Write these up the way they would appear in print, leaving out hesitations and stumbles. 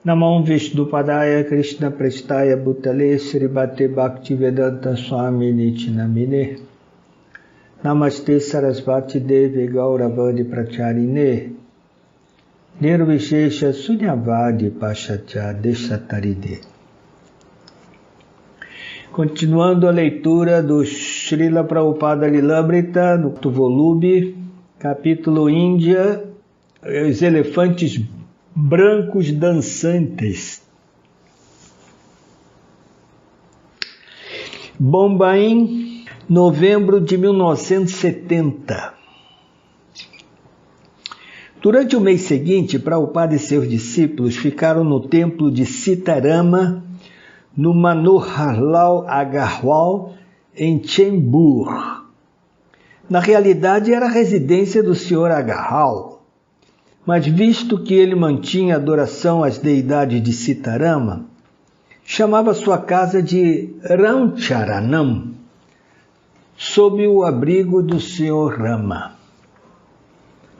Namam Vishnupadaya Krishna Prestaya Bhutale Sribhate Bhaktivedanta Swami Niti Namine Namaste Sarasvati Devi Gauravani Pracharine Nirvishesha Sunyavadi Pachatya Deshataride. Continuando a leitura do Srila Prabhupada Lilamrita, no volume, capítulo Índia, os elefantes brancos dançantes. Bombaim, novembro de 1970. Durante o mês seguinte, Prabhupada e seus discípulos ficaram no templo de Sitarama, no Manoharlal Agarwal, em Chembur. Na realidade, era a residência do Sr. Agarwal, mas visto que ele mantinha adoração às deidades de Sitarama, chamava sua casa de Ramcharanam, sob o abrigo do Sr. Rama.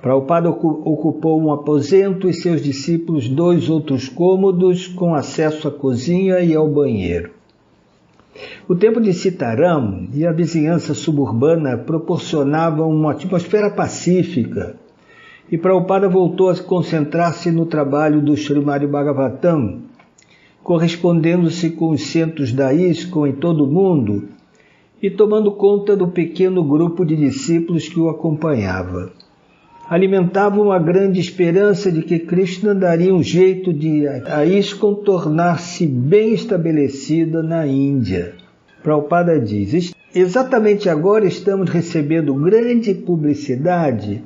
Prabhupada ocupou um aposento e seus discípulos 2 outros cômodos com acesso à cozinha e ao banheiro. O templo de Sitaram e a vizinhança suburbana proporcionavam uma atmosfera pacífica e Prabhupada voltou a concentrar-se no trabalho do Srimad Bhagavatam, correspondendo-se com os centros da ISKCON em todo o mundo e tomando conta do pequeno grupo de discípulos que o acompanhava. Alimentava uma grande esperança de que Krishna daria um jeito de a ISKCON tornar-se bem estabelecida na Índia. Prabhupada diz: exatamente agora estamos recebendo grande publicidade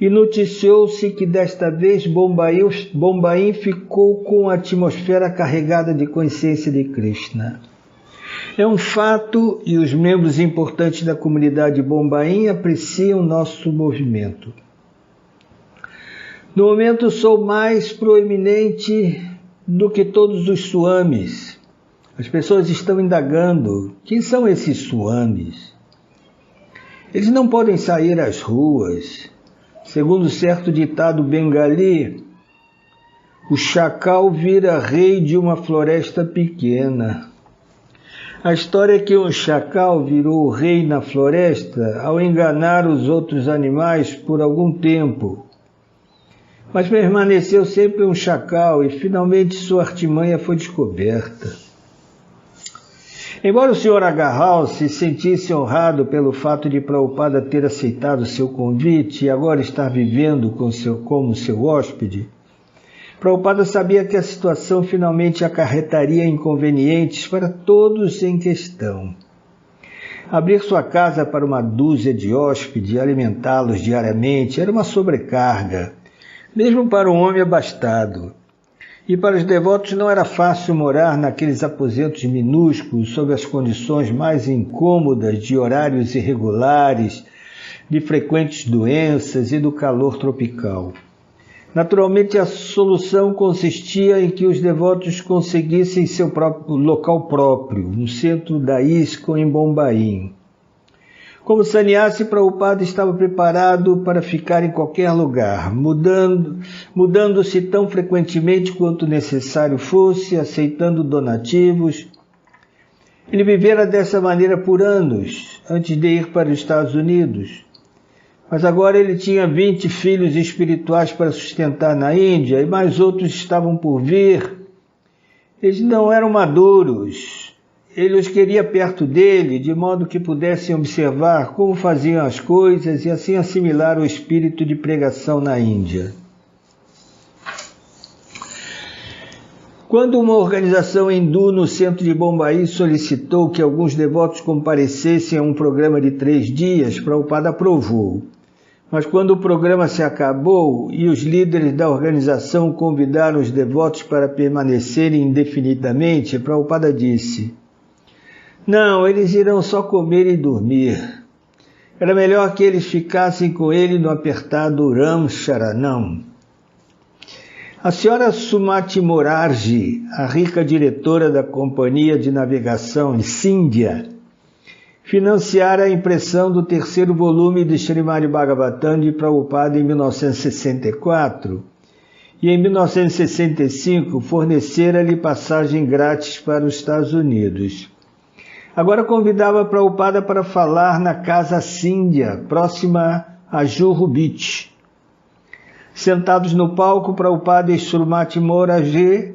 e noticiou-se que desta vez Bombaim ficou com a atmosfera carregada de consciência de Krishna. É um fato e os membros importantes da comunidade Bombaim apreciam nosso movimento. No momento sou mais proeminente do que todos os swamis. As pessoas estão indagando, quem são esses swamis? Eles não podem sair às ruas. Segundo certo ditado bengali, o chacal vira rei de uma floresta pequena. A história é que um chacal virou rei na floresta ao enganar os outros animais por algum tempo, mas permaneceu sempre um chacal e finalmente sua artimanha foi descoberta. Embora o Sr. Agarwal se sentisse honrado pelo fato de Prabhupada ter aceitado seu convite e agora estar vivendo como seu hóspede, Prabhupada sabia que a situação finalmente acarretaria inconvenientes para todos em questão. Abrir sua casa para uma dúzia de hóspedes e alimentá-los diariamente era uma sobrecarga, mesmo para um homem abastado. E para os devotos não era fácil morar naqueles aposentos minúsculos sob as condições mais incômodas de horários irregulares, de frequentes doenças e do calor tropical. Naturalmente, a solução consistia em que os devotos conseguissem seu próprio local próprio, no centro da ISKCON em Bombaim. Como sannyasi, Prabhupada estava preparado para ficar em qualquer lugar, mudando-se tão frequentemente quanto necessário fosse, aceitando donativos. Ele vivera dessa maneira por anos, antes de ir para os Estados Unidos. Mas agora ele tinha 20 filhos espirituais para sustentar na Índia e mais outros estavam por vir. Eles não eram maduros. Ele os queria perto dele, de modo que pudessem observar como faziam as coisas e assim assimilar o espírito de pregação na Índia. Quando uma organização hindu no centro de Bombaim solicitou que alguns devotos comparecessem a um programa de 3 dias, Prabhupada aprovou. Mas quando o programa se acabou e os líderes da organização convidaram os devotos para permanecerem indefinidamente, Prabhupada disse: não, eles irão só comer e dormir. Era melhor que eles ficassem com ele no apertado Ramcharanam. A senhora Sumati Morarji, a rica diretora da companhia de navegação Scindia, financiara a impressão do 3º volume de Srimad Bhagavatam de Prabhupada em 1964 e em 1965 fornecera-lhe passagem grátis para os Estados Unidos. Agora convidava Prabhupada para falar na Casa Scindia, próxima a Juhu Beach. Sentados no palco, Prabhupada e Srimati Morarji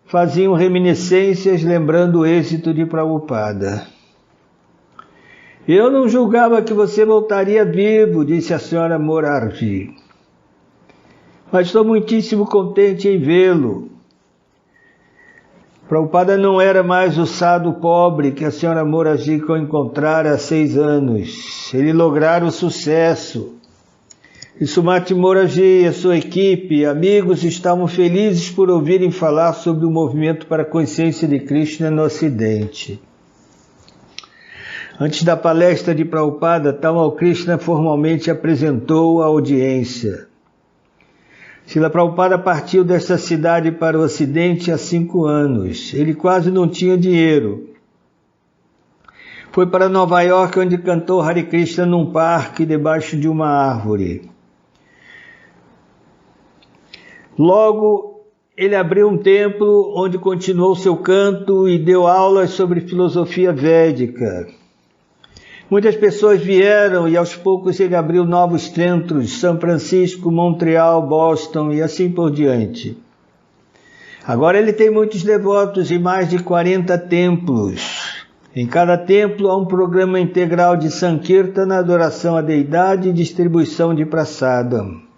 faziam reminiscências lembrando o êxito de Prabhupada. Eu não julgava que você voltaria vivo, disse a senhora Morarji, mas estou muitíssimo contente em vê-lo. Prabhupada não era mais o sadhu pobre que a senhora Morarji encontrara há 6 anos. Ele lograra o sucesso. E Srimati Morarji e a sua equipe e amigos estavam felizes por ouvirem falar sobre o movimento para a consciência de Krishna no Ocidente. Antes da palestra de Prabhupada, Tamal Krishna formalmente apresentou a audiência. Srila Prabhupada partiu desta cidade para o Ocidente há 5 anos. Ele quase não tinha dinheiro. Foi para Nova York, onde cantou Hare Krishna num parque debaixo de uma árvore. Logo, ele abriu um templo onde continuou seu canto e deu aulas sobre filosofia védica. Muitas pessoas vieram e aos poucos ele abriu novos centros, São Francisco, Montreal, Boston e assim por diante. Agora ele tem muitos devotos e mais de 40 templos. Em cada templo há um programa integral de Sankirtana, adoração à deidade e distribuição de prasadam.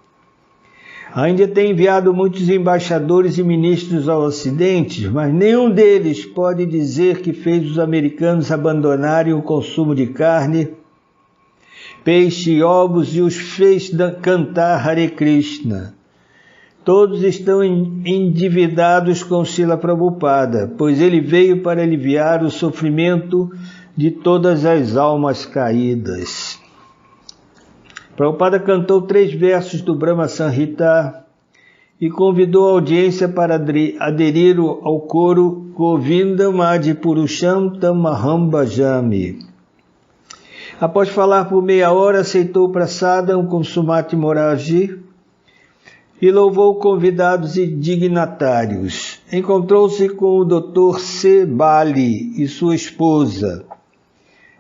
A Índia tem enviado muitos embaixadores e ministros ao Ocidente, mas nenhum deles pode dizer que fez os americanos abandonarem o consumo de carne, peixe e ovos e os fez cantar Hare Krishna. Todos estão endividados com Srila Prabhupada, pois ele veio para aliviar o sofrimento de todas as almas caídas. Prabhupada cantou 3 versos do Brahma Samhita e convidou a audiência para aderir ao coro Govindam Adipurusham Tamaham Bhajami. Após falar por meia hora, aceitou o prasadam com Srimati Morarji e louvou convidados e dignatários. Encontrou-se com o Dr. C. Bali e sua esposa,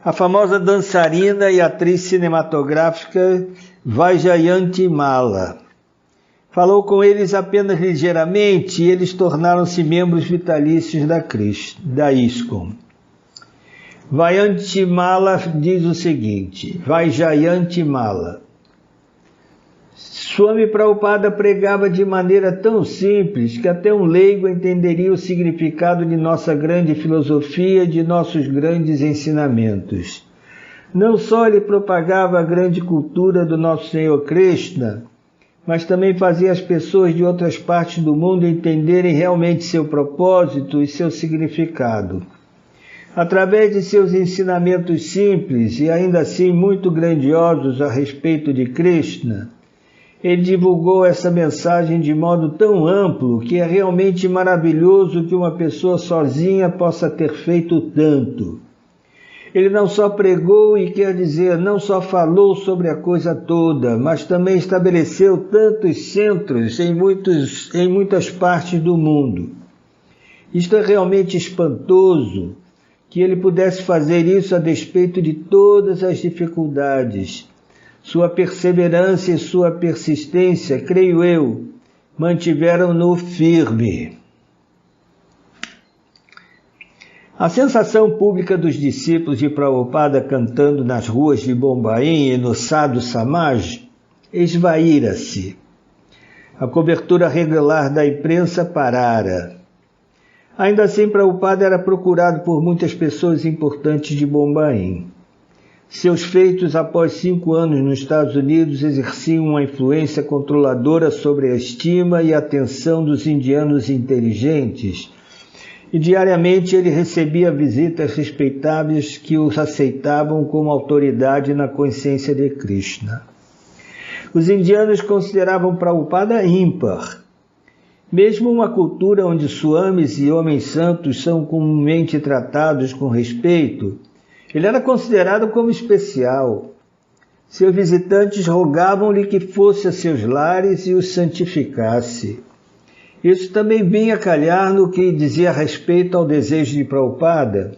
a famosa dançarina e atriz cinematográfica Vaijayanti Mala. Falou com eles apenas ligeiramente e eles tornaram-se membros vitalícios da ISKCON. Vaijayanti Mala diz o seguinte, Vaijayanti Mala. Swami Prabhupada pregava de maneira tão simples que até um leigo entenderia o significado de nossa grande filosofia e de nossos grandes ensinamentos. Não só ele propagava a grande cultura do nosso Senhor Krishna, mas também fazia as pessoas de outras partes do mundo entenderem realmente seu propósito e seu significado. Através de seus ensinamentos simples e ainda assim muito grandiosos a respeito de Krishna, ele divulgou essa mensagem de modo tão amplo que é realmente maravilhoso que uma pessoa sozinha possa ter feito tanto. Ele não só pregou e quer dizer, não só falou sobre a coisa toda, mas também estabeleceu tantos centros em muitas partes do mundo. Isto é realmente espantoso, que ele pudesse fazer isso a despeito de todas as dificuldades. Sua perseverança e sua persistência, creio eu, mantiveram-no firme. A sensação pública dos discípulos de Prabhupada cantando nas ruas de Bombaim e no Sadhu Samaj esvaíra-se. A cobertura regular da imprensa parara. Ainda assim, Prabhupada era procurado por muitas pessoas importantes de Bombaim. Seus feitos após 5 anos nos Estados Unidos exerciam uma influência controladora sobre a estima e a atenção dos indianos inteligentes, e diariamente ele recebia visitas respeitáveis que os aceitavam como autoridade na consciência de Krishna. Os indianos consideravam Prabhupada ímpar. Mesmo uma cultura onde swamis e homens santos são comumente tratados com respeito, ele era considerado como especial. Seus visitantes rogavam-lhe que fosse a seus lares e os santificasse. Isso também vinha calhar no que dizia respeito ao desejo de Prabhupada.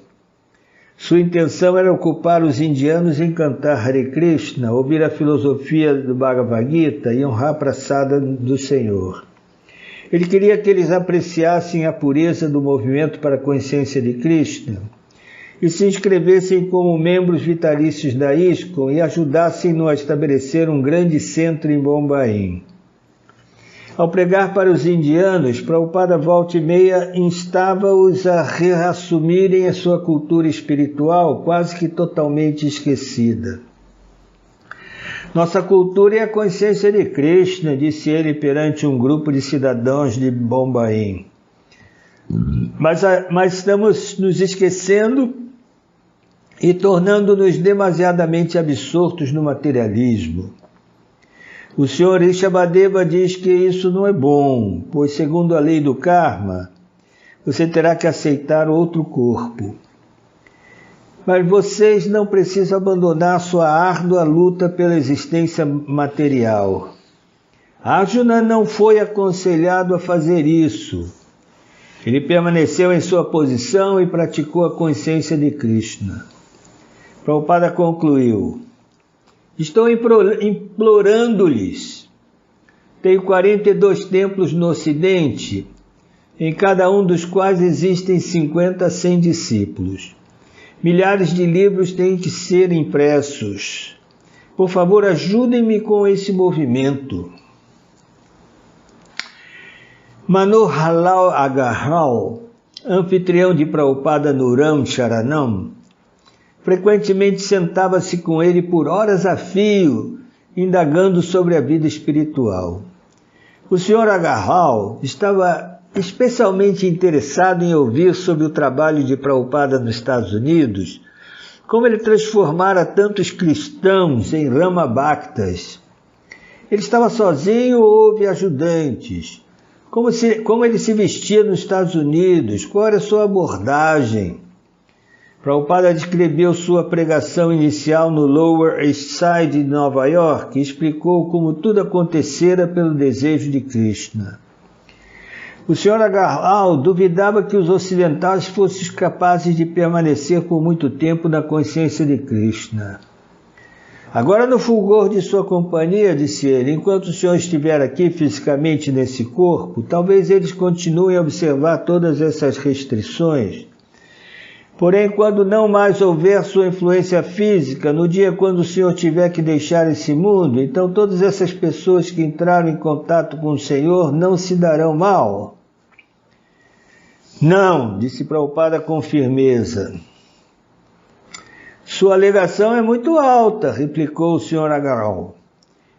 Sua intenção era ocupar os indianos em cantar Hare Krishna, ouvir a filosofia do Bhagavad Gita e honrar a praçada do Senhor. Ele queria que eles apreciassem a pureza do movimento para a consciência de Krishna e se inscrevessem como membros vitalícios da ISKCON e ajudassem-no a estabelecer um grande centro em Bombaim. Ao pregar para os indianos, Prabhupada volta e meia instava-os a reassumirem a sua cultura espiritual, quase que totalmente esquecida. Nossa cultura é a consciência de Krishna, disse ele perante um grupo de cidadãos de Bombaim. Mas estamos nos esquecendo e tornando-nos demasiadamente absortos no materialismo. O Sr. Rishabhadeva diz que isso não é bom, pois segundo a lei do karma, você terá que aceitar outro corpo. Mas vocês não precisam abandonar sua árdua luta pela existência material. Arjuna não foi aconselhado a fazer isso. Ele permaneceu em sua posição e praticou a consciência de Krishna. Prabhupada concluiu: estou implorando-lhes. Tenho 42 templos no Ocidente, em cada um dos quais existem 50 a 100 discípulos. Milhares de livros têm que ser impressos. Por favor, ajudem-me com esse movimento. Manohar Lal Agarwal, anfitrião de Prabhupada no Ram Charanam, frequentemente sentava-se com ele por horas a fio, indagando sobre a vida espiritual. O Sr. Agarwal estava especialmente interessado em ouvir sobre o trabalho de Prabhupada nos Estados Unidos, como ele transformara tantos cristãos em Ramabhaktas. Ele estava sozinho ou houve ajudantes? Como ele se vestia nos Estados Unidos? Qual era a sua abordagem? Prabhupada descreveu sua pregação inicial no Lower East Side de Nova York e explicou como tudo acontecera pelo desejo de Krishna. O Sr. Agarwal duvidava que os ocidentais fossem capazes de permanecer por muito tempo na consciência de Krishna. Agora, no fulgor de sua companhia, disse ele, enquanto o senhor estiver aqui fisicamente nesse corpo, talvez eles continuem a observar todas essas restrições. Porém, quando não mais houver sua influência física, no dia quando o senhor tiver que deixar esse mundo, então todas essas pessoas que entraram em contato com o Senhor não se darão mal. Não, disse Prabhupada com firmeza. Sua alegação é muito alta, replicou o Sr. Agarwal.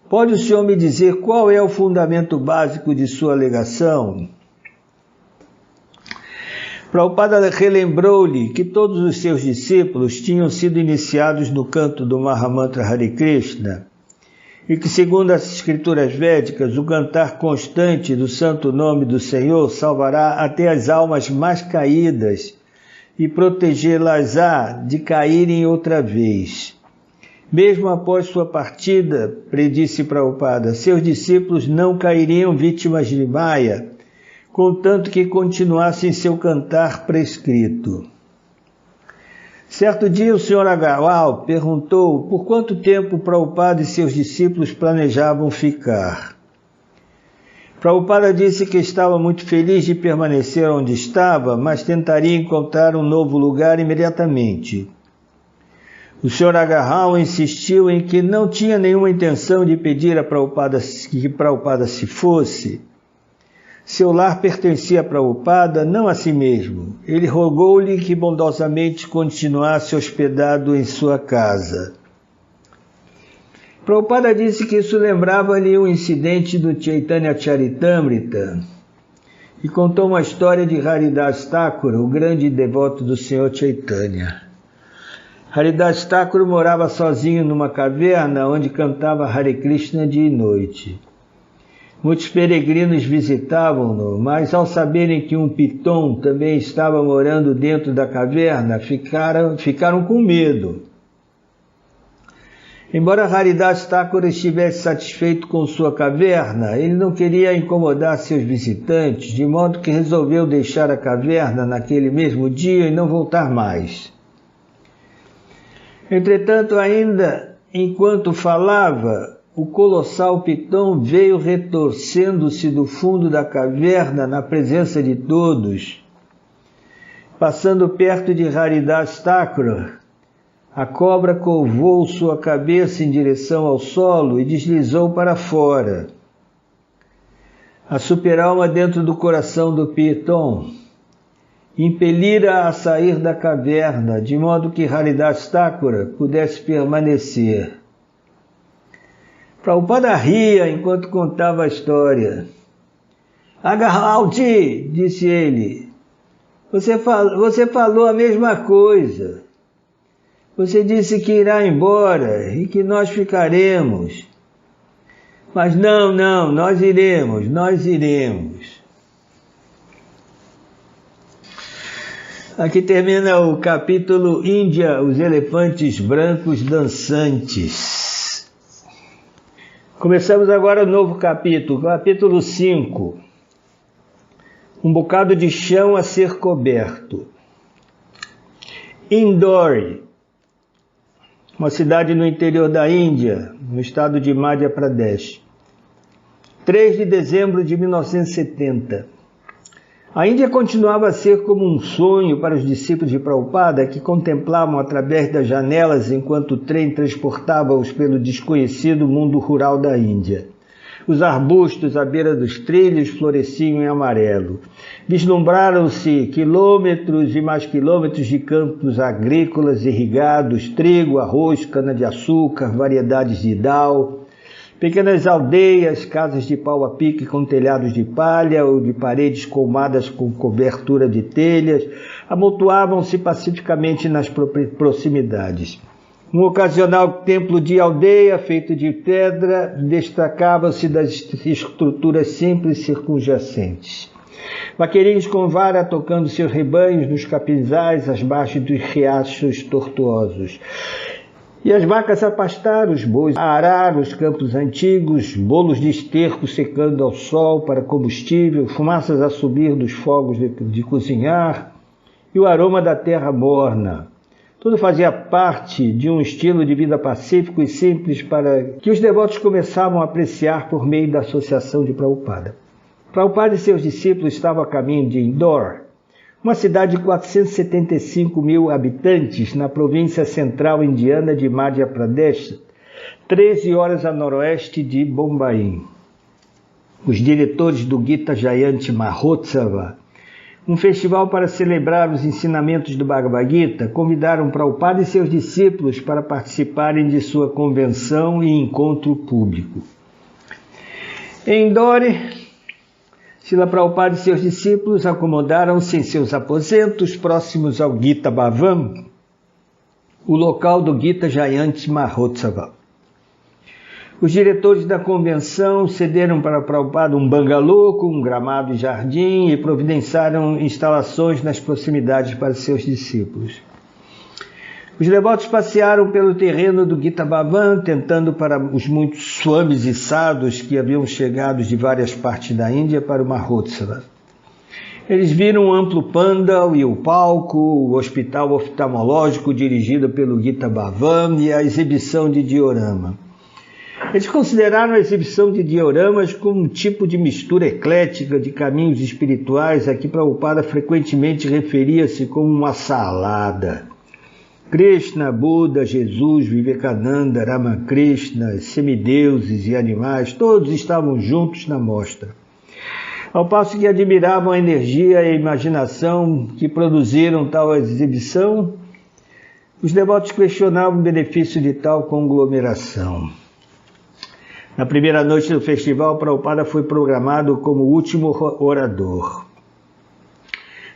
Pode o senhor me dizer qual é o fundamento básico de sua alegação? Prabhupada relembrou-lhe que todos os seus discípulos tinham sido iniciados no canto do Mahamantra Hare Krishna e que, segundo as escrituras védicas, o cantar constante do santo nome do Senhor salvará até as almas mais caídas e protegê-las-á de caírem outra vez. Mesmo após sua partida, predisse Prabhupada, seus discípulos não cairiam vítimas de Maya, contanto que continuassem seu cantar prescrito. Certo dia o Sr. Agarwal perguntou por quanto tempo Prabhupada e seus discípulos planejavam ficar. Prabhupada disse que estava muito feliz de permanecer onde estava, mas tentaria encontrar um novo lugar imediatamente. O Sr. Agarwal insistiu em que não tinha nenhuma intenção de pedir a Prabhupada que Prabhupada se fosse. Seu lar pertencia a Prabhupada, não a si mesmo. Ele rogou-lhe que bondosamente continuasse hospedado em sua casa. Prabhupada disse que isso lembrava-lhe um incidente do Chaitanya Charitamrita e contou uma história de Haridas Thakur, o grande devoto do Senhor Chaitanya. Haridas Thakur morava sozinho numa caverna onde cantava Hare Krishna dia e noite. Muitos peregrinos visitavam-no, mas ao saberem que um piton também estava morando dentro da caverna, ficaram com medo. Embora Haridas Thakura estivesse satisfeito com sua caverna, ele não queria incomodar seus visitantes, de modo que resolveu deixar a caverna naquele mesmo dia e não voltar mais. Entretanto, ainda enquanto falava, o colossal Piton veio retorcendo-se do fundo da caverna na presença de todos. Passando perto de Haridas Thakura, a cobra curvou sua cabeça em direção ao solo e deslizou para fora. A super-alma dentro do coração do Piton impelira a sair da caverna, de modo que Haridas Thakura pudesse permanecer. Prabhupada ria enquanto contava a história. Agarwalji, disse ele, você falou a mesma coisa. Você disse que irá embora e que nós ficaremos. Mas não, nós iremos. Aqui termina o capítulo Índia, os elefantes brancos dançantes. Começamos agora o novo capítulo, capítulo 5. Um bocado de chão a ser coberto. Indore, uma cidade no interior da Índia, no estado de Madhya Pradesh. 3 de dezembro de 1970. A Índia continuava a ser como um sonho para os discípulos de Prabhupada, que contemplavam através das janelas enquanto o trem transportava-os pelo desconhecido mundo rural da Índia. Os arbustos à beira dos trilhos floresciam em amarelo. Vislumbraram-se quilômetros e mais quilômetros de campos agrícolas irrigados, trigo, arroz, cana-de-açúcar, variedades de dal, pequenas aldeias, casas de pau a pique com telhados de palha ou de paredes colmadas com cobertura de telhas, amontoavam-se pacificamente nas proximidades. Um ocasional templo de aldeia, feito de pedra, destacava-se das estruturas simples circunjacentes. Vaqueirinhos com vara tocando seus rebanhos nos capinzais, às margens dos riachos tortuosos. E as vacas a pastar, os bois a arar os campos antigos, bolos de esterco secando ao sol para combustível, fumaças a subir dos fogos de cozinhar e o aroma da terra morna. Tudo fazia parte de um estilo de vida pacífico e simples para que os devotos começavam a apreciar por meio da associação de Prabhupada. Prabhupada e seus discípulos estavam a caminho de Indore, uma cidade de 475 mil habitantes na província central indiana de Madhya Pradesh, 13 horas a noroeste de Bombaim. Os diretores do Gita Jayanti Mahotsava, um festival para celebrar os ensinamentos do Bhagavad Gita, convidaram Prabhupada e seus discípulos para participarem de sua convenção e encontro público. Em Indore, Srila Prabhupada e seus discípulos acomodaram-se em seus aposentos próximos ao Gita Bhavan, o local do Gita Jayanti Mahotsava. Os diretores da convenção cederam para Prabhupada um bangalô com um gramado e jardim e providenciaram instalações nas proximidades para seus discípulos. Os devotos passearam pelo terreno do Gita Bhavan, tentando para os muitos swamis e sadhus que haviam chegado de várias partes da Índia para o Mahotsava. Eles viram um amplo pandal e o palco, o hospital oftalmológico dirigido pelo Gita Bhavan e a exibição de diorama. Eles consideraram a exibição de dioramas como um tipo de mistura eclética de caminhos espirituais a que Prabhupada frequentemente referia-se como uma salada. Krishna, Buda, Jesus, Vivekananda, Ramakrishna, semideuses e animais, todos estavam juntos na mostra. Ao passo que admiravam a energia e a imaginação que produziram tal exibição, os devotos questionavam o benefício de tal conglomeração. Na primeira noite do festival, Prabhupada foi programado como o último orador.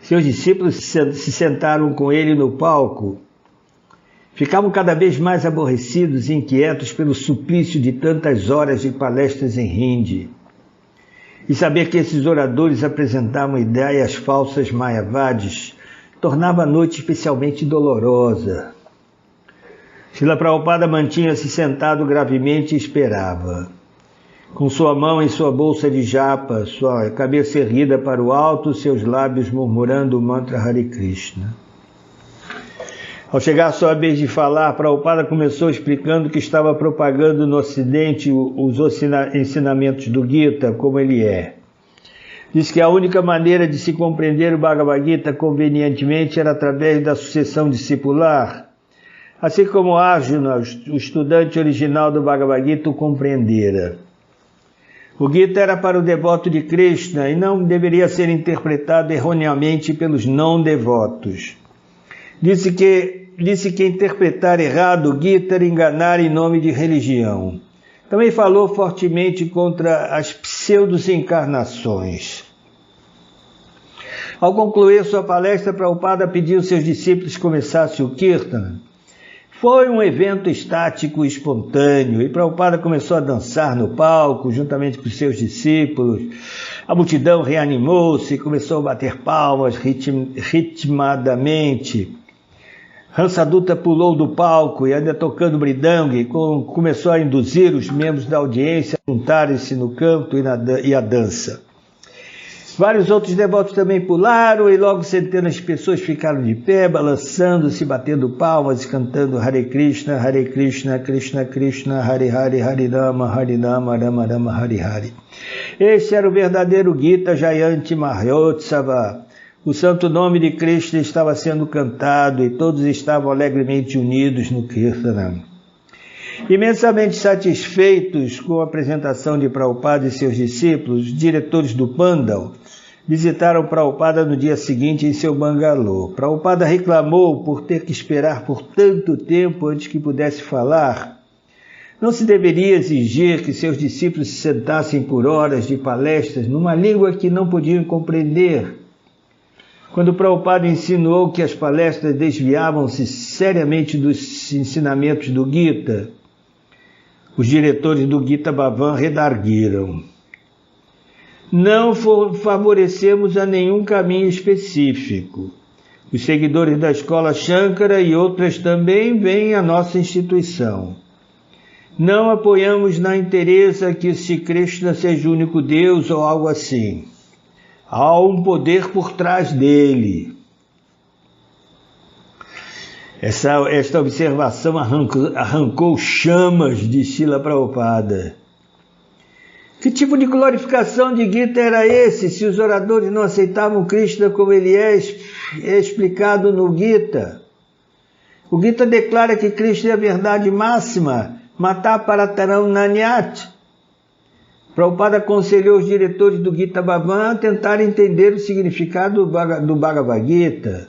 Seus discípulos se sentaram com ele no palco. Ficavam cada vez mais aborrecidos e inquietos pelo suplício de tantas horas de palestras em Hindi. E saber que esses oradores apresentavam ideias falsas mayavadis tornava a noite especialmente dolorosa. Srila Prabhupada mantinha-se sentado gravemente e esperava. Com sua mão em sua bolsa de japa, sua cabeça erguida para o alto, seus lábios murmurando o mantra Hare Krishna. Ao chegar a sua vez de falar, Prabhupada começou explicando que estava propagando no Ocidente os ensinamentos do Gita como ele é. Diz que a única maneira de se compreender o Bhagavad Gita convenientemente era através da sucessão discipular, assim como Arjuna, o estudante original do Bhagavad Gita, o compreendera. O Gita era para o devoto de Krishna e não deveria ser interpretado erroneamente pelos não devotos. Disse que interpretar errado o Gita era enganar em nome de religião. Também falou fortemente contra as pseudo-encarnações. Ao concluir sua palestra, Prabhupada pediu aos seus discípulos que começassem o Kirtana. Foi um evento estático e espontâneo, e Prabhupada começou a dançar no palco, juntamente com seus discípulos. A multidão reanimou-se e começou a bater palmas ritmadamente. Hansadutta pulou do palco e, ainda tocando mridanga, começou a induzir os membros da audiência a juntarem-se no canto e a dança. Vários outros devotos também pularam e logo centenas de pessoas ficaram de pé, balançando-se, batendo palmas e cantando Hare Krishna, Krishna Krishna, Hare Hare, Hare Rama, Rama Rama, Hare Hare. Este era o verdadeiro Gita Jayanti Mahotsava. O santo nome de Krishna estava sendo cantado e todos estavam alegremente unidos no Kirtana. Imensamente satisfeitos com a apresentação de Prabhupada e seus discípulos, os diretores do Pandal visitaram Prabhupada no dia seguinte em seu bangalô. Prabhupada reclamou por ter que esperar por tanto tempo antes que pudesse falar. Não se deveria exigir que seus discípulos se sentassem por horas de palestras numa língua que não podiam compreender. Quando Prabhupada insinuou que as palestras desviavam-se seriamente dos ensinamentos do Gita, os diretores do Gita Bhavan redarguiram. Não favorecemos a nenhum caminho específico. Os seguidores da escola Shankara e outras também vêm à nossa instituição. Não apoiamos na interesa que Sri Krishna seja o único Deus ou algo assim. Há um poder por trás dele. Esta observação arrancou chamas de Srila Prabhupada. Que tipo de glorificação de Gita era esse, se os oradores não aceitavam Krishna como ele é explicado no Gita? O Gita declara que Krishna é a verdade máxima, Mataparatarão Nanyat. Prabhupada aconselhou os diretores do Gita Bhavan a tentar entender o significado do Bhagavad Gita.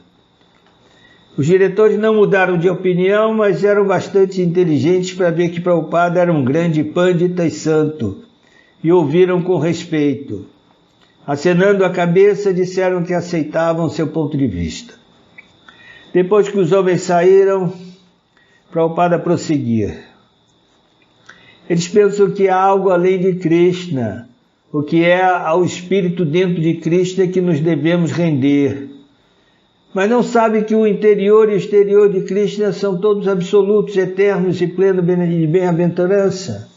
Os diretores não mudaram de opinião, mas eram bastante inteligentes para ver que Prabhupada era um grande pandita e santo, e ouviram com respeito. Acenando a cabeça, disseram que aceitavam seu ponto de vista. Depois que os homens saíram, Prabhupada prosseguia. Eles pensam que há algo além de Krishna, o que é ao espírito dentro de Krishna que nos devemos render. Mas não sabem que o interior e o exterior de Krishna são todos absolutos, eternos e plenos de bem-aventurança.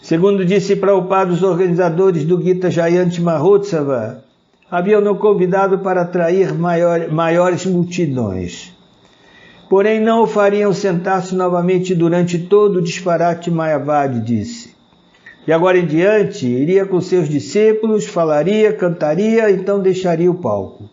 Segundo disse Prabhupada, os organizadores do Gita Jayanti Mahotsava haviam nos convidado para atrair maiores multidões. Porém, não o fariam sentar-se novamente durante todo o disparate Mayavadi, disse. De agora em diante, iria com seus discípulos, falaria, cantaria, então deixaria o palco.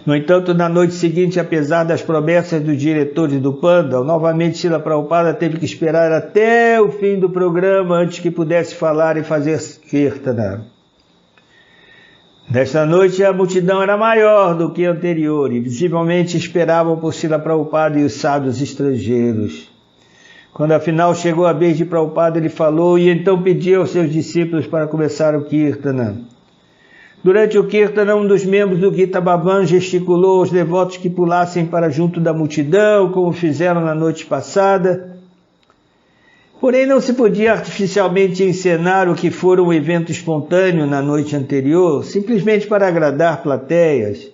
No entanto, na noite seguinte, apesar das promessas dos diretores do Pandal, novamente Srila Prabhupada teve que esperar até o fim do programa antes que pudesse falar e fazer Kirtana. Nesta noite, a multidão era maior do que a anterior e visivelmente esperavam por Srila Prabhupada e os sábios estrangeiros. Quando afinal chegou a vez de Prabhupada, ele falou e então pediu aos seus discípulos para começar o Kirtana. Durante o Kirtana, um dos membros do Gita Bhavan gesticulou aos devotos que pulassem para junto da multidão, como fizeram na noite passada. Porém, não se podia artificialmente encenar o que fora um evento espontâneo na noite anterior, simplesmente para agradar plateias.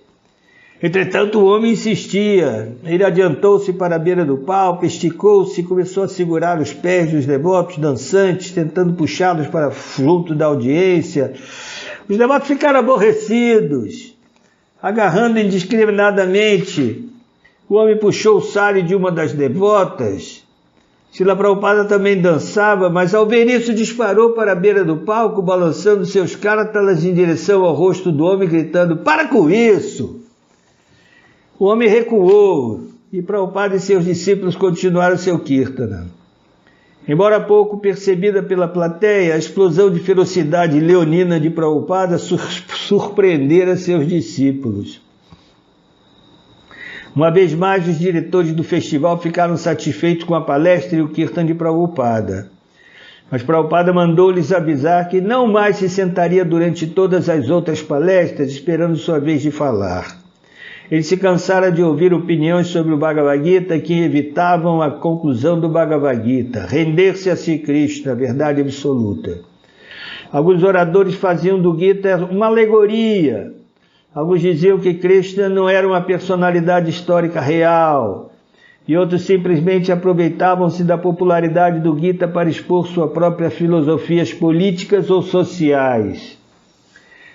Entretanto, o homem insistia. Ele adiantou-se para a beira do palco, esticou-se e começou a segurar os pés dos devotos dançantes, tentando puxá-los para junto da audiência. Os devotos ficaram aborrecidos, agarrando indiscriminadamente. O homem puxou o sari de uma das devotas. Srila Prabhupada também dançava, mas ao ver isso disparou para a beira do palco, balançando seus kártalas em direção ao rosto do homem, gritando: "Para com isso!" O homem recuou e Prabhupada e seus discípulos continuaram seu kirtana. Embora pouco percebida pela plateia, a explosão de ferocidade leonina de Prabhupada surpreendera seus discípulos. Uma vez mais, os diretores do festival ficaram satisfeitos com a palestra e o kirtan de Prabhupada. Mas Prabhupada mandou-lhes avisar que não mais se sentaria durante todas as outras palestras, esperando sua vez de falar. Eles se cansaram de ouvir opiniões sobre o Bhagavad Gita que evitavam a conclusão do Bhagavad Gita, render-se a Sri Krishna, a verdade absoluta. Alguns oradores faziam do Gita uma alegoria. Alguns diziam que Krishna não era uma personalidade histórica real. E outros simplesmente aproveitavam-se da popularidade do Gita para expor sua própria filosofias políticas ou sociais.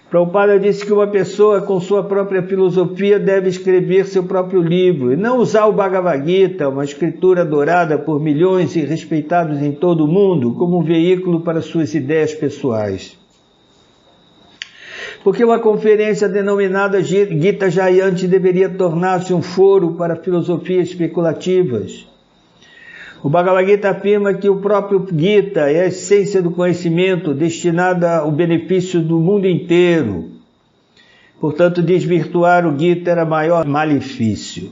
Prabhupada disse que uma pessoa com sua própria filosofia deve escrever seu próprio livro e não usar o Bhagavad Gita, uma escritura adorada por milhões e respeitados em todo o mundo, como um veículo para suas ideias pessoais. Porque uma conferência denominada Gita Jayanti deveria tornar-se um foro para filosofias especulativas. O Bhagavad Gita afirma que o próprio Gita é a essência do conhecimento destinada ao benefício do mundo inteiro. Portanto, desvirtuar o Gita era maior malefício.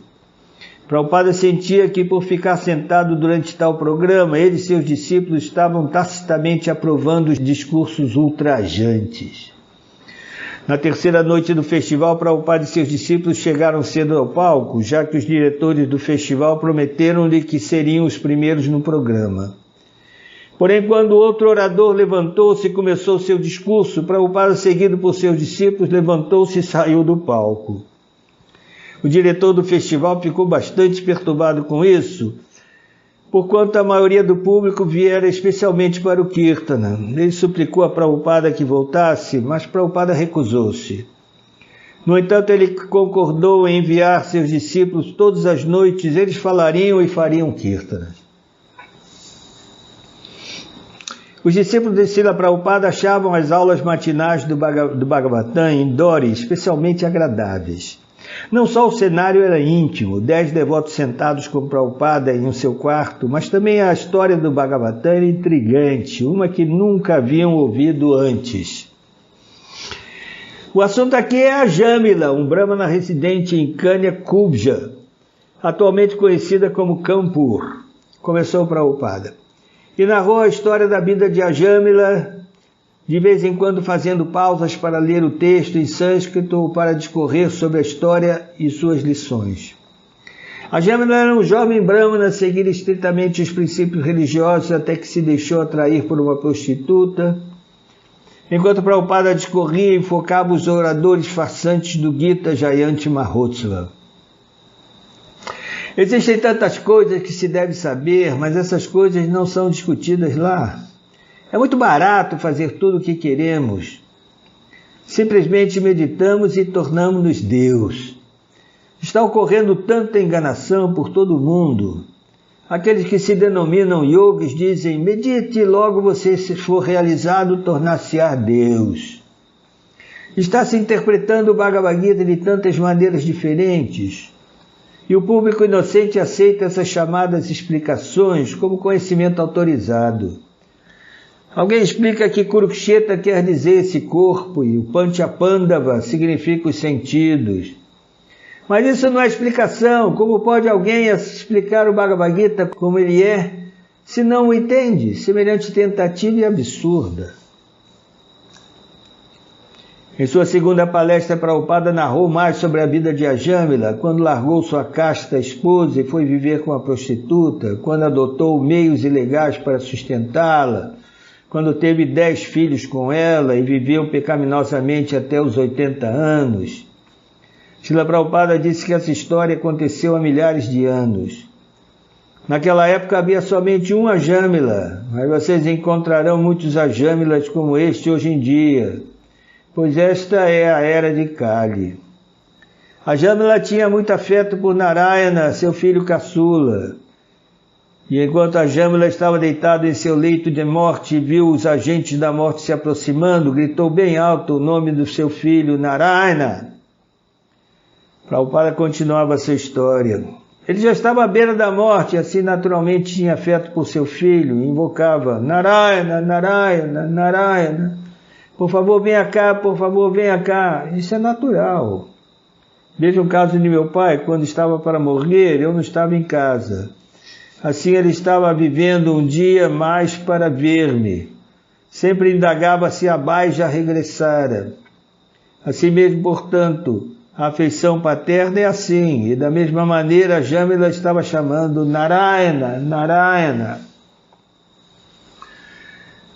Prabhupada sentia que, por ficar sentado durante tal programa, ele e seus discípulos estavam tacitamente aprovando os discursos ultrajantes. Na terceira noite do festival, Prabhupada e seus discípulos chegaram cedo ao palco, já que os diretores do festival prometeram-lhe que seriam os primeiros no programa. Porém, quando outro orador levantou-se e começou seu discurso, Prabhupada, seguido por seus discípulos, levantou-se e saiu do palco. O diretor do festival ficou bastante perturbado com isso, porquanto a maioria do público viera especialmente para o Kirtana. Ele suplicou a Prabhupada que voltasse, mas Prabhupada recusou-se. No entanto, ele concordou em enviar seus discípulos todas as noites, eles falariam e fariam Kirtana. Os discípulos de Srila Prabhupada achavam as aulas matinais do Bhagavatam em Indore especialmente agradáveis. Não só o cenário era íntimo, 10 devotos sentados com Prabhupada em seu quarto, mas também a história do Bhagavatam era intrigante, uma que nunca haviam ouvido antes. O assunto aqui é a Jamila, um brahmana residente em Kanya Kubja, atualmente conhecida como Kanpur. Começou Prabhupada. E narrou a história da vida de Ajamila, de vez em quando fazendo pausas para ler o texto em sânscrito ou para discorrer sobre a história e suas lições. Ajamila era um jovem brahmana a seguir estritamente os princípios religiosos até que se deixou atrair por uma prostituta. Enquanto Prabhupada discorria, enfocava os oradores farsantes do Gita Jayanti Mahotsav. Existem tantas coisas que se deve saber, mas essas coisas não são discutidas lá. É muito barato fazer tudo o que queremos. Simplesmente meditamos e tornamos-nos Deus. Está ocorrendo tanta enganação por todo o mundo. Aqueles que se denominam yogis dizem: medite e logo você, se for realizado, tornar-se-á Deus. Está se interpretando o Bhagavad Gita de tantas maneiras diferentes. E o público inocente aceita essas chamadas explicações como conhecimento autorizado. Alguém explica que Kurukshetra quer dizer esse corpo e o Panchapandava significa os sentidos. Mas isso não é explicação. Como pode alguém explicar o Bhagavad Gita como ele é, se não o entende? Semelhante tentativa é absurda. Em sua segunda palestra, Prabhupada narrou mais sobre a vida de Ajamila, quando largou sua casta esposa e foi viver com a prostituta, quando adotou meios ilegais para sustentá-la, quando teve 10 filhos com ela e viveu pecaminosamente até os 80 anos. Srila Prabhupada disse que essa história aconteceu há milhares de anos. Naquela época havia somente um Ajamila, mas vocês encontrarão muitos Ajamilas como este hoje em dia, pois esta é a era de Kali. Ajamila tinha muito afeto por Narayana, seu filho caçula. E enquanto Ajamila estava deitado em seu leito de morte e viu os agentes da morte se aproximando, gritou bem alto o nome do seu filho, Narayana. Prabhupada continuava a sua história. Ele já estava à beira da morte, assim naturalmente tinha afeto por seu filho, e invocava, Narayana, Narayana, Narayana. Por favor, venha cá, por favor, venha cá. Isso é natural. Veja o caso de meu pai, quando estava para morrer, eu não estava em casa. Assim ele estava vivendo um dia mais para ver-me. Sempre indagava se a Bai já regressara. Assim mesmo, portanto, a afeição paterna é assim. E da mesma maneira, Jamila estava chamando Narayana, Narayana.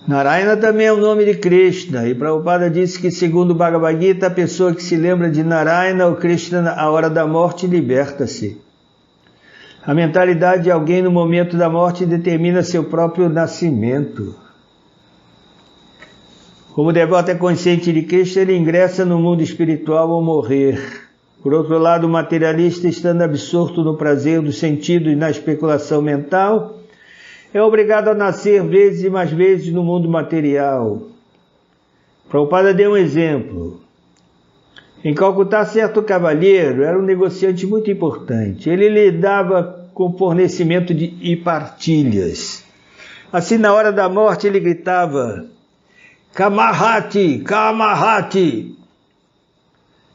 Narayana também é o nome de Krishna. E Prabhupada disse que, segundo o Bhagavad Gita, a pessoa que se lembra de Narayana ou Krishna na hora da morte liberta-se. A mentalidade de alguém no momento da morte determina seu próprio nascimento. Como o devoto é consciente de Krishna, ele ingressa no mundo espiritual ao morrer. Por outro lado, o materialista, estando absorto no prazer dos sentidos e na especulação mental, é obrigado a nascer vezes e mais vezes no mundo material. Prabhupada deu um exemplo. Em Calcutá, certo cavalheiro era um negociante muito importante. Ele lidava com fornecimento e partilhas. Assim, na hora da morte, ele gritava, Kamahati, Kamahati.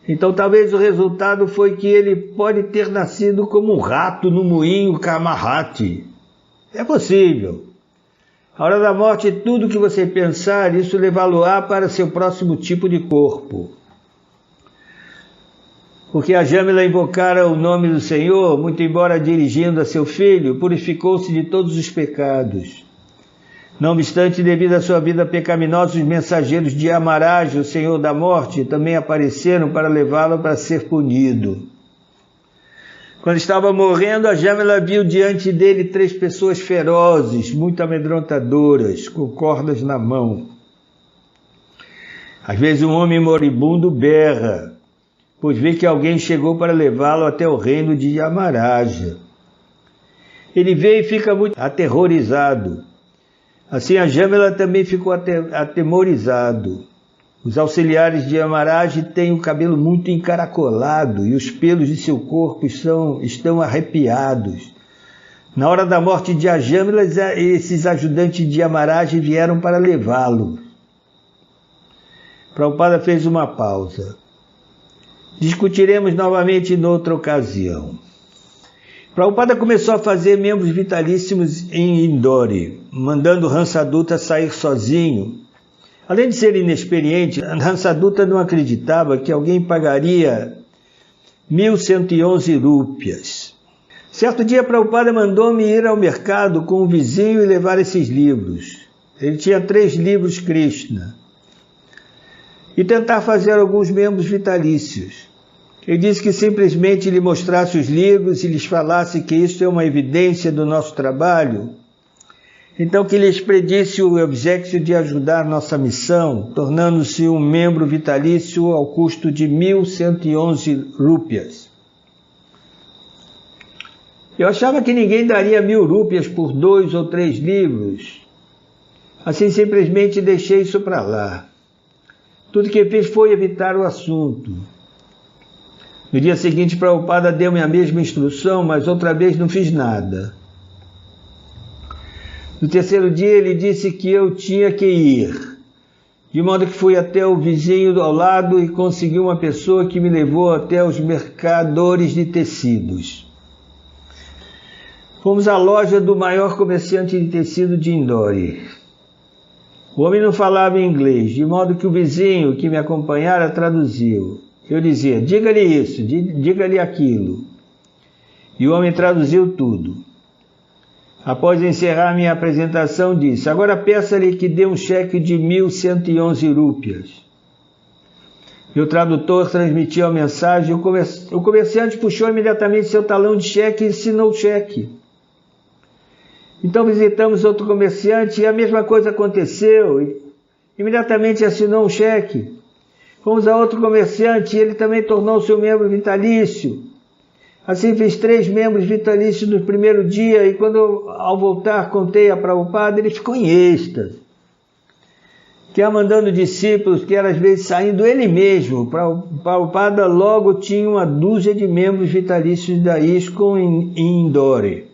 Então, talvez o resultado foi que ele pode ter nascido como um rato no moinho Kamahati. É possível. A hora da morte, tudo que você pensar, isso levá-lo-á para seu próximo tipo de corpo. Porque a Jamila invocara o nome do Senhor, muito embora dirigindo a seu filho, purificou-se de todos os pecados. Não obstante, devido à sua vida pecaminosa, os mensageiros de Yamaraj, o Senhor da Morte, também apareceram para levá-lo para ser punido. Quando estava morrendo, a Jamila viu diante dele 3 pessoas ferozes, muito amedrontadoras, com cordas na mão. Às vezes um homem moribundo berra, pois vê que alguém chegou para levá-lo até o reino de Yamaraja. Ele vê e fica muito aterrorizado. Assim a Jamila também ficou atemorizado. Os auxiliares de Yamaraja têm o cabelo muito encaracolado e os pelos de seu corpo estão arrepiados. Na hora da morte de Jamila, esses ajudantes de Yamaraja vieram para levá-lo. Prabhupada fez uma pausa. Discutiremos novamente noutra ocasião. Prabhupada começou a fazer membros vitalíssimos em Indore, mandando Hansadutta sair sozinho. Além de ser inexperiente, Hansadutta não acreditava que alguém pagaria 1.111 rúpias. Certo dia, Prabhupada mandou-me ir ao mercado com o vizinho e levar esses livros. Ele tinha 3 livros Krishna. E tentar fazer alguns membros vitalícios. Ele disse que simplesmente lhe mostrasse os livros e lhes falasse que isso é uma evidência do nosso trabalho. Então que lhes pedisse o obséquio de ajudar nossa missão, tornando-se um membro vitalício ao custo de 1.111 rúpias. Eu achava que ninguém daria 1.000 rúpias por 2 ou 3 livros. Assim simplesmente deixei isso para lá. Tudo que fiz foi evitar o assunto. No dia seguinte, Prabhupada deu-me a mesma instrução, mas outra vez não fiz nada. No 3º dia, ele disse que eu tinha que ir, de modo que fui até o vizinho ao lado e consegui uma pessoa que me levou até os mercadores de tecidos. Fomos à loja do maior comerciante de tecido de Indore. O homem não falava inglês, de modo que o vizinho que me acompanhara traduziu. Eu dizia, diga-lhe isso, diga-lhe aquilo. E o homem traduziu tudo. Após encerrar minha apresentação, disse, agora peça-lhe que dê um cheque de 1.111 rúpias. E o tradutor transmitiu a mensagem. O comerciante puxou imediatamente seu talão de cheque e assinou o cheque. Então visitamos outro comerciante e a mesma coisa aconteceu. Imediatamente assinou um cheque. Fomos a outro comerciante e ele também tornou-se um membro vitalício. Assim fiz 3 membros vitalícios no primeiro dia e quando ao voltar contei a Prabhupada, ele ficou em êxtase. Que ia mandando discípulos, que era às vezes saindo ele mesmo. Prabhupada logo tinha uma dúzia de membros vitalícios da ISKCON em Indore.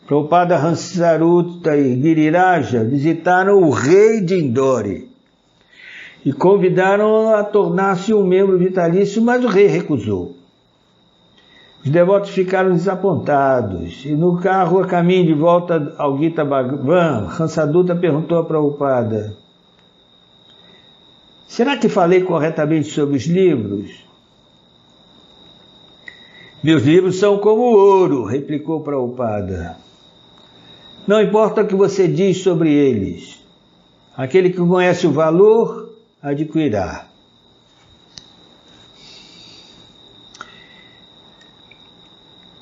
Prabhupada, Hansaruta e Giriraja visitaram o rei de Indore e convidaram-o a tornar-se um membro vitalício, mas o rei recusou. Os devotos ficaram desapontados e no carro, a caminho de volta ao Gita Bhagavan, Hansaduta perguntou a Prabhupada: será que falei corretamente sobre os livros? Meus livros são como ouro, replicou Prabhupada. Não importa o que você diz sobre eles. Aquele que conhece o valor, adquirirá.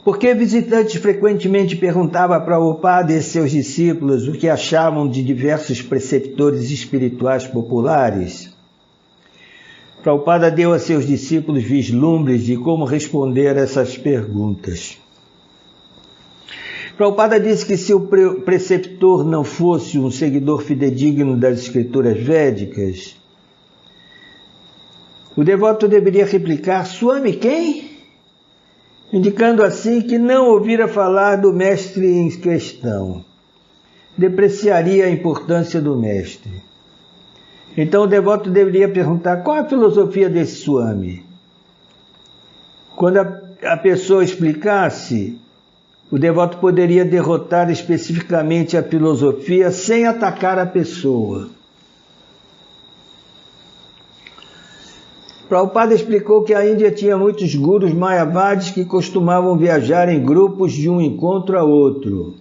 Porque visitantes frequentemente perguntavam a Prabhupada e seus discípulos o que achavam de diversos preceptores espirituais populares. Prabhupada deu a seus discípulos vislumbres de como responder a essas perguntas. Prabhupada disse que se o preceptor não fosse um seguidor fidedigno das escrituras védicas, o devoto deveria replicar: Swami quem? Indicando assim que não ouvira falar do mestre em questão. Depreciaria a importância do mestre. Então o devoto deveria perguntar: qual é a filosofia desse Swami? Quando a pessoa explicasse, o devoto poderia derrotar especificamente a filosofia sem atacar a pessoa. Prabhupada explicou que a Índia tinha muitos gurus mayavadis que costumavam viajar em grupos de um encontro a outro.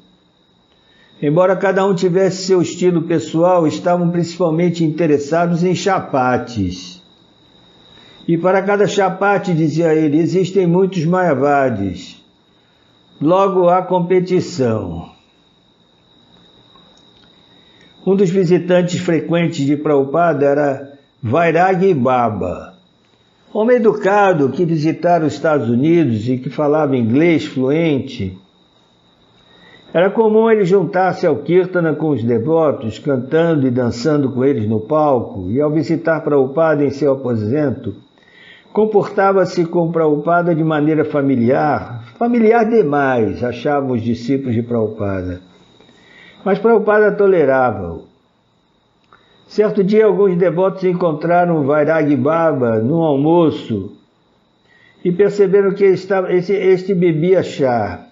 Embora cada um tivesse seu estilo pessoal, estavam principalmente interessados em chapates. E para cada chapate, dizia ele, existem muitos mayavadis. Logo há competição. Um dos visitantes frequentes de Prabhupada era Vairagi Baba, homem educado que visitara os Estados Unidos e que falava inglês fluente. Era comum ele juntar-se ao Kirtana com os devotos, cantando e dançando com eles no palco, e ao visitar Prabhupada em seu aposento, comportava-se com Prabhupada de maneira familiar demais, achavam os discípulos de Prabhupada. Mas Prabhupada tolerava-o. Certo dia, alguns devotos encontraram Vairagi Baba num almoço e perceberam que este bebia chá.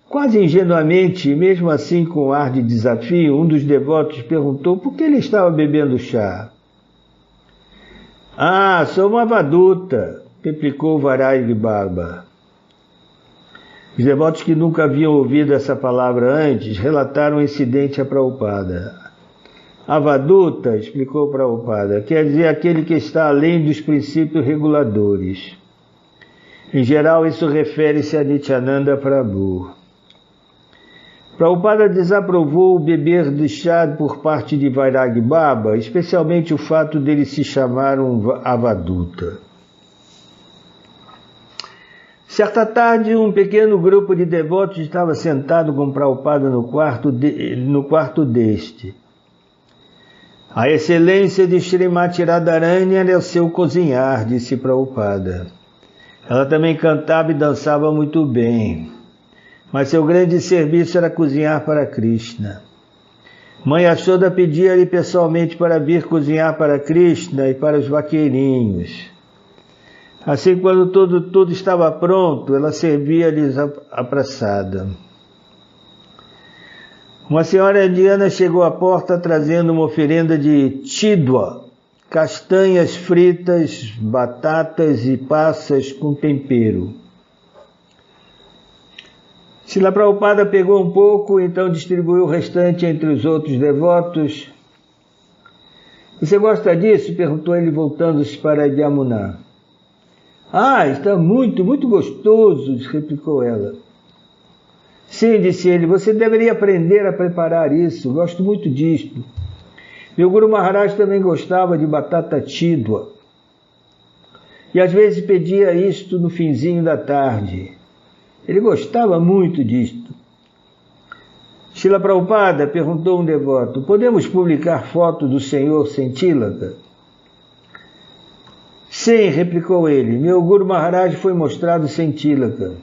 Quase ingenuamente, mesmo assim com ar de desafio, um dos devotos perguntou por que ele estava bebendo chá. Ah, sou uma avaduta, replicou Vairagi Baba. Os devotos que nunca haviam ouvido essa palavra antes relataram o incidente a Prabhupada. Avaduta, explicou Prabhupada, quer dizer aquele que está além dos princípios reguladores. Em geral, isso refere-se a Nityananda Prabhu. Prabhupada desaprovou o beber do chá por parte de Vairagi Baba, especialmente o fato dele se chamar um avaduta. Certa tarde, um pequeno grupo de devotos estava sentado com Prabhupada no quarto deste. A excelência de Srimati Radharani era o seu cozinhar, disse Prabhupada. Ela também cantava e dançava muito bem, mas seu grande serviço era cozinhar para Krishna. Mãe Yashoda pedia-lhe pessoalmente para vir cozinhar para Krishna e para os vaqueirinhos. Assim, quando tudo estava pronto, ela servia-lhes apressada. Uma senhora indiana chegou à porta trazendo uma oferenda de chidwa, castanhas fritas, batatas e passas com tempero. Srila Prabhupada pegou um pouco, então distribuiu o restante entre os outros devotos. Você gosta disso? Perguntou ele, voltando-se para Yamunã. Ah, está muito, muito gostoso, replicou ela. Sim, disse ele, você deveria aprender a preparar isso, gosto muito disto. Meu Guru Maharaj também gostava de batata tidwa. E às vezes pedia isto no finzinho da tarde. Ele gostava muito disto. Srila Prabhupada, perguntou um devoto, podemos publicar foto do Senhor sem tílaka? Sim, replicou ele, meu Guru Maharaj foi mostrado sem tílaka.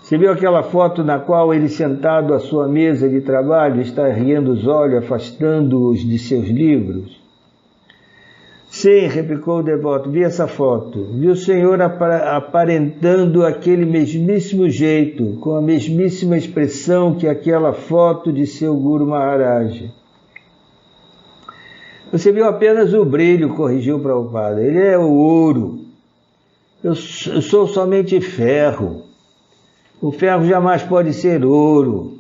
Você viu aquela foto na qual ele, sentado à sua mesa de trabalho, está erguendo os olhos, afastando-os de seus livros? Sim, replicou o devoto, vi essa foto. Vi o Senhor aparentando aquele mesmíssimo jeito, com a mesmíssima expressão que aquela foto de seu Guru Maharaj. Você viu apenas o brilho, corrigiu Prabhupada. Ele é o ouro. Eu sou somente ferro. O ferro jamais pode ser ouro.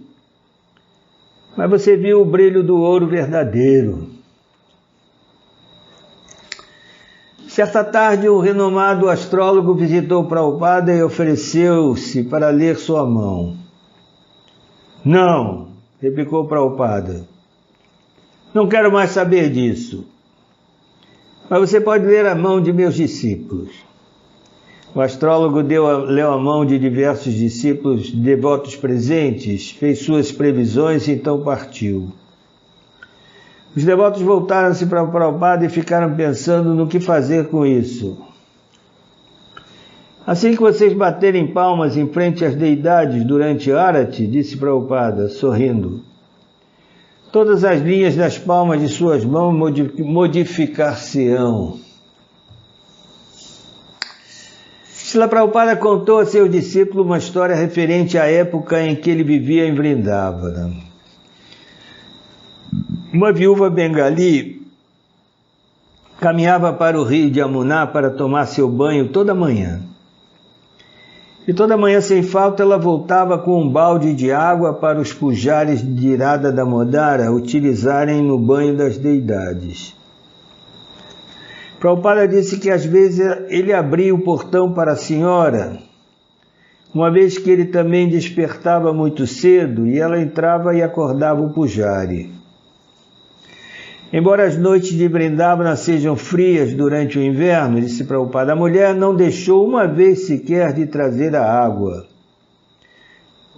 Mas você viu o brilho do ouro verdadeiro. Certa tarde, o renomado astrólogo visitou Prabhupada e ofereceu-se para ler sua mão. Não, replicou Prabhupada. Não quero mais saber disso. Mas você pode ler a mão de meus discípulos. O astrólogo leu a mão de diversos discípulos devotos presentes, fez suas previsões e então partiu. Os devotos voltaram-se para o Prabhupada e ficaram pensando no que fazer com isso. Assim que vocês baterem palmas em frente às deidades durante Arati, disse Prabhupada, sorrindo, todas as linhas das palmas de suas mãos modificar-se-ão. Srila Prabhupada contou a seus discípulos uma história referente à época em que ele vivia em Vrindavana. Uma viúva bengali caminhava para o rio de Yamuna para tomar seu banho toda manhã. E toda manhã, sem falta, ela voltava com um balde de água para os pujares de Radha Damodara utilizarem no banho das deidades. Prabhupada disse que às vezes ele abria o portão para a senhora, uma vez que ele também despertava muito cedo e ela entrava e acordava o pujari. Embora as noites de Vrindavana sejam frias durante o inverno, disse Prabhupada, a mulher não deixou uma vez sequer de trazer a água.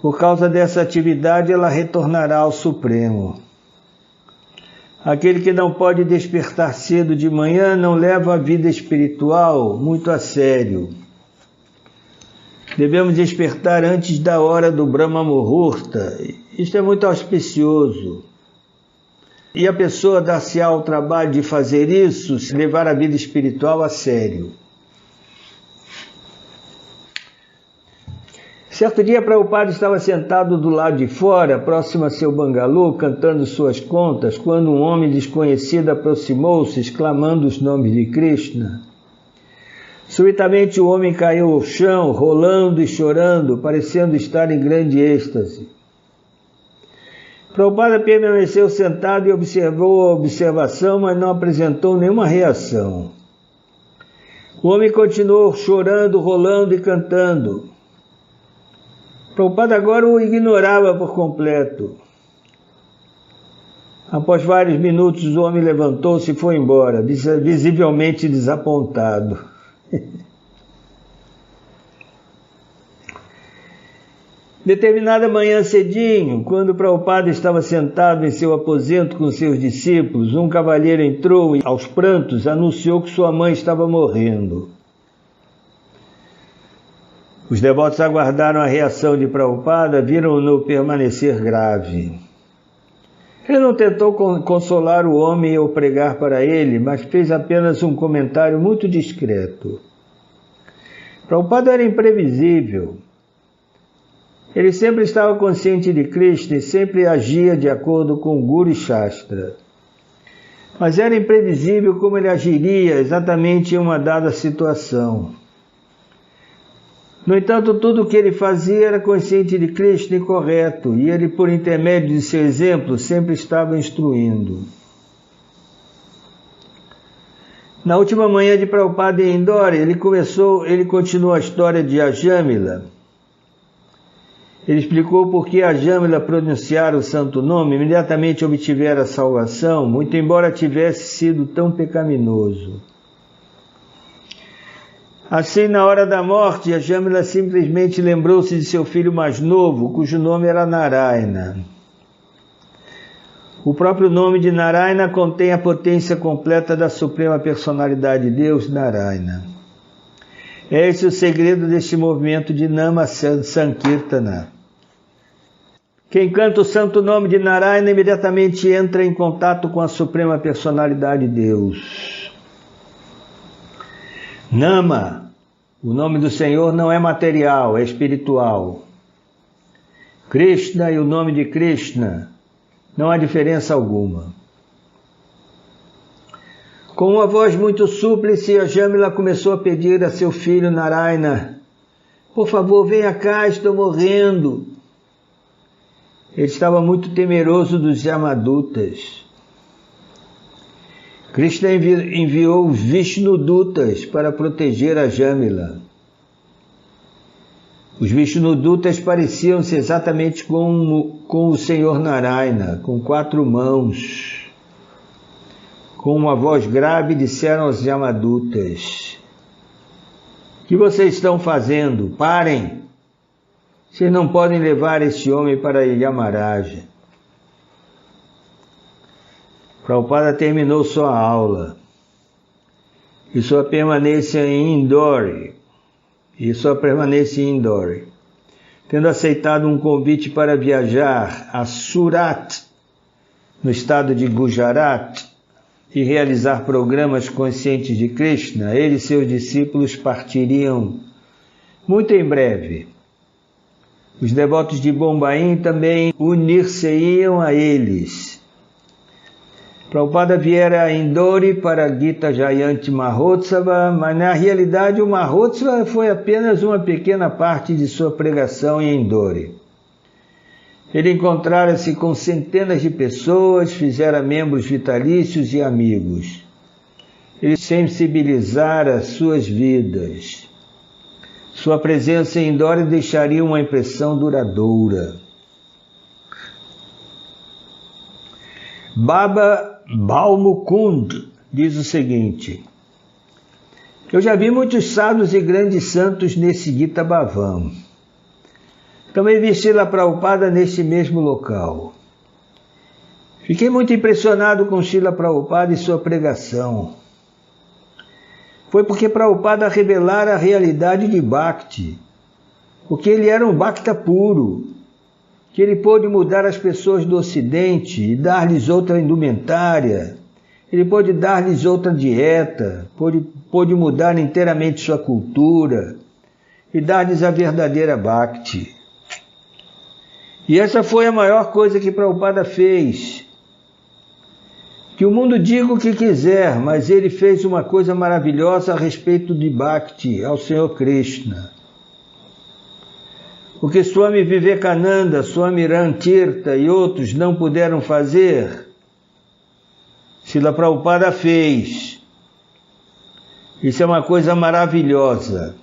Por causa dessa atividade, ela retornará ao Supremo. Aquele que não pode despertar cedo de manhã não leva a vida espiritual muito a sério. Devemos despertar antes da hora do Brahma Muhurta. Isto é muito auspicioso. E a pessoa dar-se ao trabalho de fazer isso, se levar a vida espiritual a sério. Certo dia, Prabhupada estava sentado do lado de fora, próximo a seu bangalô, cantando suas contas, quando um homem desconhecido aproximou-se, exclamando os nomes de Krishna. Subitamente o homem caiu ao chão, rolando e chorando, parecendo estar em grande êxtase. Prabhupada permaneceu sentado e observou a observação, mas não apresentou nenhuma reação. O homem continuou chorando, rolando e cantando. Prabhupada agora o ignorava por completo. Após vários minutos, o homem levantou-se e foi embora, visivelmente desapontado. Determinada manhã cedinho, quando Prabhupada estava sentado em seu aposento com seus discípulos, um cavalheiro entrou e, aos prantos, anunciou que sua mãe estava morrendo. Os devotos aguardaram a reação de Prabhupada, viram-no permanecer grave. Ele não tentou consolar o homem ou pregar para ele, mas fez apenas um comentário muito discreto. Prabhupada era imprevisível. Ele sempre estava consciente de Krishna e sempre agia de acordo com o Guru e Shastra. Mas era imprevisível como ele agiria exatamente em uma dada situação. No entanto, tudo o que ele fazia era consciente de Krishna e correto, e ele, por intermédio de seu exemplo, sempre estava instruindo. Na última manhã de Prabhupada em Indore, ele continuou a história de Ajamila. Ele explicou por que Ajamila pronunciar o santo nome imediatamente obtivera a salvação, muito embora tivesse sido tão pecaminoso. Assim, na hora da morte, Ajamila simplesmente lembrou-se de seu filho mais novo, cujo nome era Narayana. O próprio nome de Narayana contém a potência completa da Suprema Personalidade de Deus, Narayana. Esse é o segredo deste movimento de Nama Sankirtana. Quem canta o santo nome de Narayana imediatamente entra em contato com a Suprema Personalidade de Deus. Nama, o nome do Senhor não é material, é espiritual. Krishna e o nome de Krishna, não há diferença alguma. Com uma voz muito súplice, Ajamila começou a pedir a seu filho Narayana: por favor, venha cá, estou morrendo. Ele estava muito temeroso dos Yamadutas. Krishna enviou os Vishnudutas para proteger Ajamila. Os Vishnudutas pareciam-se exatamente com o Senhor Narayana, com 4 mãos. Com uma voz grave disseram aos Yamadutas: o que vocês estão fazendo? Parem! Vocês não podem levar este homem para Yamaraja. Prabhupada terminou sua aula e sua permanência em Indore. Tendo aceitado um convite para viajar a Surat, no estado de Gujarat, e realizar programas conscientes de Krishna, ele e seus discípulos partiriam muito em breve. Os devotos de Bombaim também unir-se-iam a eles. Prabhupada viera a Indore para Gita Jayanti Mahotsava, mas na realidade o Mahotsava foi apenas uma pequena parte de sua pregação em Indore. Ele encontrara-se com centenas de pessoas, fizera membros vitalícios e amigos. Ele sensibilizara suas vidas. Sua presença em Indore deixaria uma impressão duradoura. Baba Balmukund diz o seguinte: eu já vi muitos sábios e grandes santos nesse Gita Bhavan. Também vi Srila Prabhupada neste mesmo local. Fiquei muito impressionado com Srila Prabhupada e sua pregação. Foi porque Prabhupada revelara a realidade de Bhakti, porque ele era um Bhakta puro, que ele pôde mudar as pessoas do Ocidente e dar-lhes outra indumentária, ele pôde dar-lhes outra dieta, pôde mudar inteiramente sua cultura e dar-lhes a verdadeira Bhakti. E essa foi a maior coisa que Prabhupada fez. Que o mundo diga o que quiser, mas ele fez uma coisa maravilhosa a respeito de Bhakti, ao Senhor Krishna. O que Swami Vivekananda, Swami Ramtirtha e outros não puderam fazer, Srila Prabhupada fez. Isso é uma coisa maravilhosa.